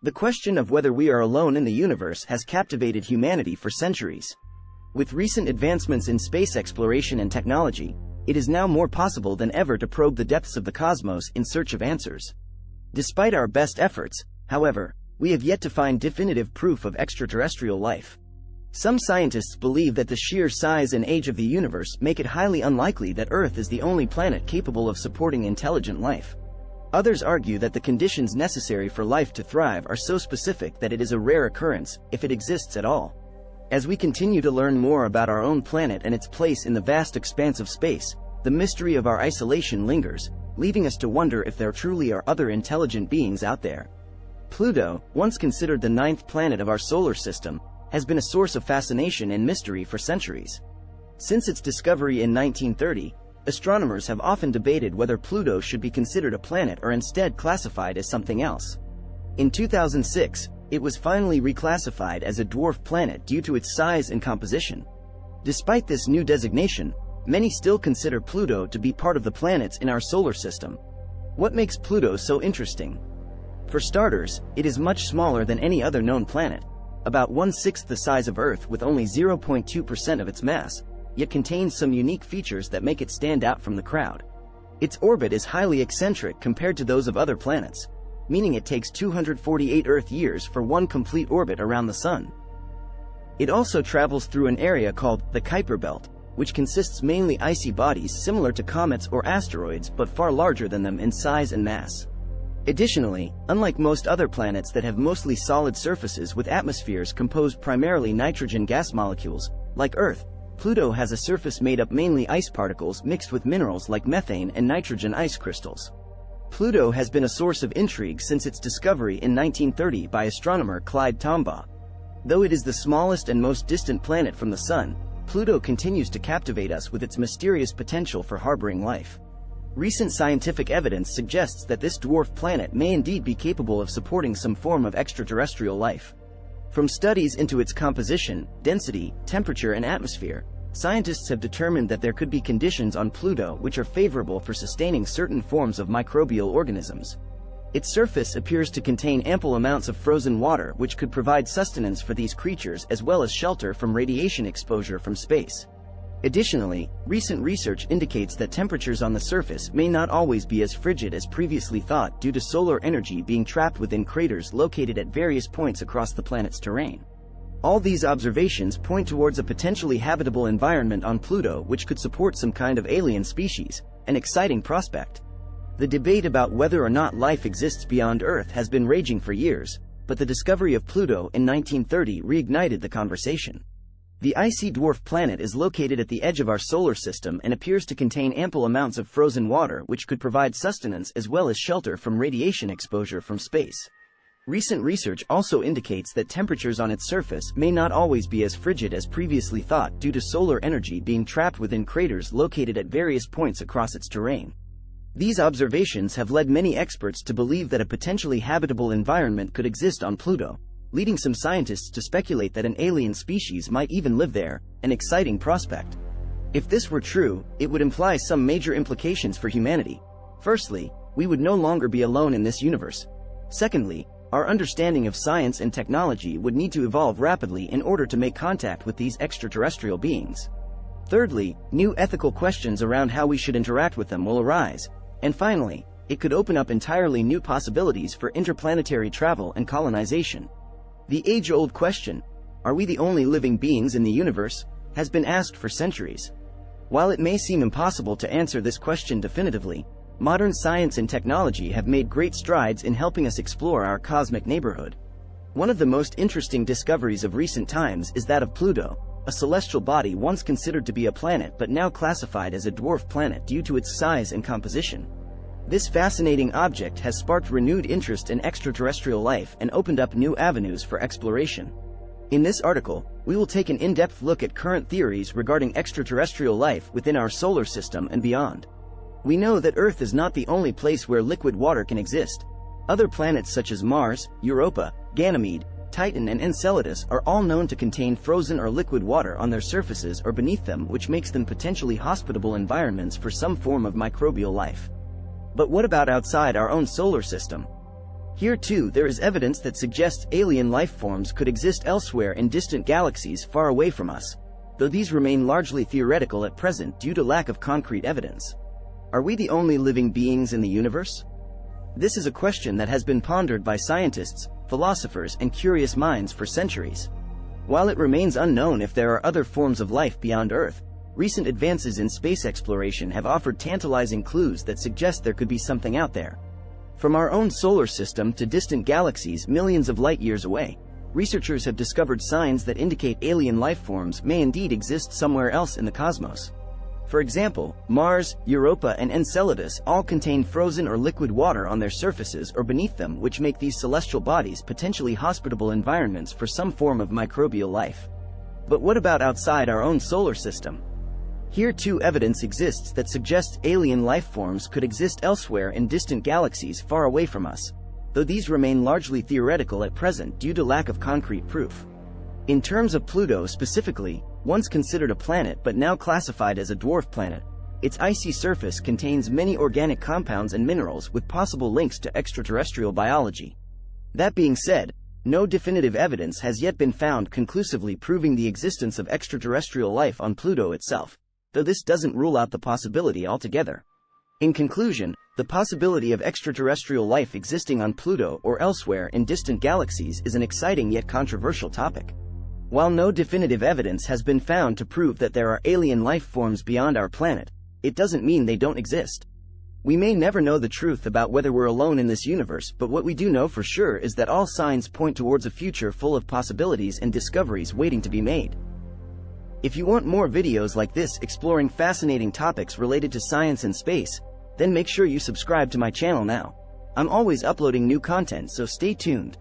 The question of whether we are alone in the universe has captivated humanity for centuries. With recent advancements in space exploration and technology, it is now more possible than ever to probe the depths of the cosmos in search of answers. Despite our best efforts, however, we have yet to find definitive proof of extraterrestrial life. Some scientists believe that the sheer size and age of the universe make it highly unlikely that Earth is the only planet capable of supporting intelligent life. Others argue that the conditions necessary for life to thrive are so specific that it is a rare occurrence, if it exists at all. As we continue to learn more about our own planet and its place in the vast expanse of space, the mystery of our isolation lingers, leaving us to wonder if there truly are other intelligent beings out there. Pluto, once considered the ninth planet of our solar system, has been a source of fascination and mystery for centuries. Since its discovery in 1930, astronomers have often debated whether Pluto should be considered a planet or instead classified as something else. In 2006, it was finally reclassified as a dwarf planet due to its size and composition. Despite this new designation, many still consider Pluto to be part of the planets in our solar system. What makes Pluto so interesting? For starters, it is much smaller than any other known planet, about 1/6 the size of Earth with only 0.2% of its mass, yet contains some unique features that make it stand out from the crowd. Its orbit is highly eccentric compared to those of other planets, meaning it takes 248 Earth years for one complete orbit around the Sun. It also travels through an area called the Kuiper Belt, which consists mainly icy bodies similar to comets or asteroids but far larger than them in size and mass. Additionally, unlike most other planets that have mostly solid surfaces with atmospheres composed primarily nitrogen gas molecules, like Earth, Pluto has a surface made up mainly ice particles mixed with minerals like methane and nitrogen ice crystals. Pluto has been a source of intrigue since its discovery in 1930 by astronomer Clyde Tombaugh. Though it is the smallest and most distant planet from the Sun, Pluto continues to captivate us with its mysterious potential for harboring life. Recent scientific evidence suggests that this dwarf planet may indeed be capable of supporting some form of extraterrestrial life. From studies into its composition, density, temperature, and atmosphere, scientists have determined that there could be conditions on Pluto which are favorable for sustaining certain forms of microbial organisms. Its surface appears to contain ample amounts of frozen water which could provide sustenance for these creatures as well as shelter from radiation exposure from space. Additionally, recent research indicates that temperatures on the surface may not always be as frigid as previously thought due to solar energy being trapped within craters located at various points across the planet's terrain. All these observations point towards a potentially habitable environment on Pluto which could support some kind of alien species, an exciting prospect. The debate about whether or not life exists beyond Earth has been raging for years, but the discovery of Pluto in 1930 reignited the conversation. The icy dwarf planet is located at the edge of our solar system and appears to contain ample amounts of frozen water which could provide sustenance as well as shelter from radiation exposure from space. Recent research also indicates that temperatures on its surface may not always be as frigid as previously thought due to solar energy being trapped within craters located at various points across its terrain. These observations have led many experts to believe that a potentially habitable environment could exist on Pluto, leading some scientists to speculate that an alien species might even live there, an exciting prospect. If this were true, it would imply some major implications for humanity. Firstly, we would no longer be alone in this universe. Secondly, our understanding of science and technology would need to evolve rapidly in order to make contact with these extraterrestrial beings. Thirdly, new ethical questions around how we should interact with them will arise. And finally, it could open up entirely new possibilities for interplanetary travel and colonization. The age-old question, are we the only living beings in the universe, has been asked for centuries. While it may seem impossible to answer this question definitively, modern science and technology have made great strides in helping us explore our cosmic neighborhood. One of the most interesting discoveries of recent times is that of Pluto, a celestial body once considered to be a planet but now classified as a dwarf planet due to its size and composition. This fascinating object has sparked renewed interest in extraterrestrial life and opened up new avenues for exploration. In this article, we will take an in-depth look at current theories regarding extraterrestrial life within our solar system and beyond. We know that Earth is not the only place where liquid water can exist. Other planets such as Mars, Europa, Ganymede, Titan and Enceladus are all known to contain frozen or liquid water on their surfaces or beneath them, which makes them potentially hospitable environments for some form of microbial life. But what about outside our own solar system? Here too, there is evidence that suggests alien life forms could exist elsewhere in distant galaxies far away from us, though these remain largely theoretical at present due to lack of concrete evidence. Are we the only living beings in the universe? This is a question that has been pondered by scientists, philosophers, and curious minds for centuries. While it remains unknown if there are other forms of life beyond Earth, recent advances in space exploration have offered tantalizing clues that suggest there could be something out there. From our own solar system to distant galaxies millions of light-years away, researchers have discovered signs that indicate alien life forms may indeed exist somewhere else in the cosmos. For example, Mars, Europa, and Enceladus all contain frozen or liquid water on their surfaces or beneath them, which make these celestial bodies potentially hospitable environments for some form of microbial life. But what about outside our own solar system? Here too, evidence exists that suggests alien life forms could exist elsewhere in distant galaxies far away from us, though these remain largely theoretical at present due to lack of concrete proof. In terms of Pluto specifically, once considered a planet but now classified as a dwarf planet, its icy surface contains many organic compounds and minerals with possible links to extraterrestrial biology. That being said, no definitive evidence has yet been found conclusively proving the existence of extraterrestrial life on Pluto itself, though this doesn't rule out the possibility altogether. In conclusion, the possibility of extraterrestrial life existing on Pluto or elsewhere in distant galaxies is an exciting yet controversial topic. While no definitive evidence has been found to prove that there are alien life forms beyond our planet, it doesn't mean they don't exist. We may never know the truth about whether we're alone in this universe, but what we do know for sure is that all signs point towards a future full of possibilities and discoveries waiting to be made. If you want more videos like this exploring fascinating topics related to science and space, then make sure you subscribe to my channel now. I'm always uploading new content, so stay tuned.